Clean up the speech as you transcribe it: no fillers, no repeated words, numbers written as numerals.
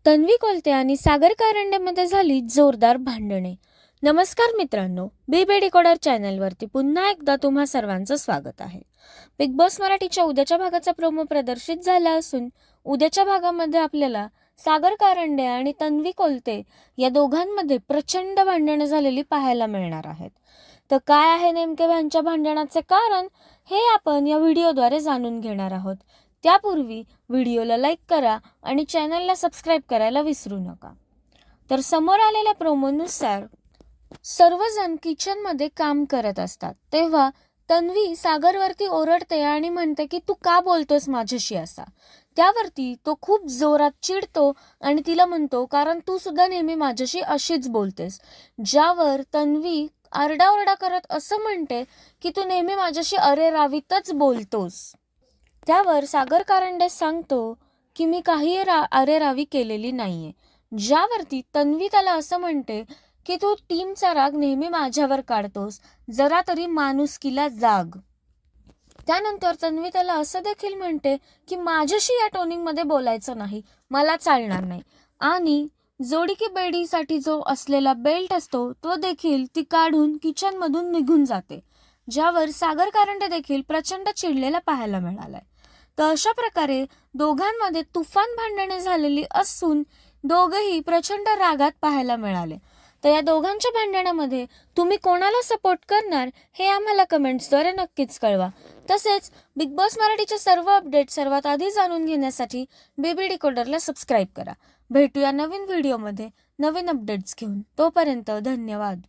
तन्वी कोलते आणि सागर कारंडेमध्ये झाली जोरदार भांडणे. नमस्कार मित्रांनो, बीबी डिकोडर चॅनलवरती पुन्हा एकदा तुम्हा सर्वांचं स्वागत आहे. बिग बॉस मराठीच्या उद्याच्या भागाचा प्रोमो प्रदर्शित झाला असून उद्याच्या भागामध्ये आपल्याला सागर कारंडे आणि तन्वी कोलते या दोघांमध्ये प्रचंड भांडणे झालेली पाहायला मिळणार आहेत. तर काय आहे नेमके यांच्या भांडणाचे कारण हे आपण या व्हिडिओद्वारे जाणून घेणार आहोत. त्यापूर्वी व्हिडिओला लाईक करा आणि चॅनलला सबस्क्राईब करायला विसरू नका. तर समोर आलेल्या प्रोमोनुसार सर्वजण किचनमध्ये काम करत असतात तेव्हा तन्वी सागरवरती ओरडते आणि म्हणते की तू का बोलतोस माझ्याशी असा. त्यावरती तो खूप जोरात चिडतो आणि तिला म्हणतो कारण तू सुद्धा नेहमी माझ्याशी अशीच बोलतेस. ज्यावर तन्वी आरडाओरडा करत असं म्हणते की तू नेहमी माझ्याशी अरे रावीतच बोलतोस. त्यावर सागर कारंडे सांगतो की मी काही अरेरावी केलेली नाहीये. ज्यावरती तन्वी त्याला असं म्हणते की तू टीमचा राग नेहमी माझ्यावर काढतोस, जरा तरी माणुसकीला जाग. त्यानंतर तन्वी त्याला असं देखील म्हणते की माझ्याशी या टोनिंगमध्ये बोलायचं नाही, मला चालणार नाही. आणि जोडी की बेडीसाठी जो असलेला बेल्ट असतो तो देखील ती काढून किचनमधून निघून जाते. ज्यावर सागर कारंडे देखील प्रचंड चिडलेला पाहायला मिळालाय. तर अशा प्रकारे दोघांमध्ये तुफान भांडणे झालेली असून दोघंही प्रचंड रागात पाहायला मिळाले. तर या दोघांच्या भांडणामध्ये तुम्ही कोणाला सपोर्ट करणार हे आम्हाला कमेंट्सद्वारे नक्कीच कळवा. तसेच बिग बॉस मराठीचे सर्व अपडेट सर्वात आधी जाणून घेण्यासाठी बीबी डिकोडरला सबस्क्राईब करा. भेटूया नवीन व्हिडिओमध्ये नवीन अपडेट्स घेऊन. तोपर्यंत धन्यवाद.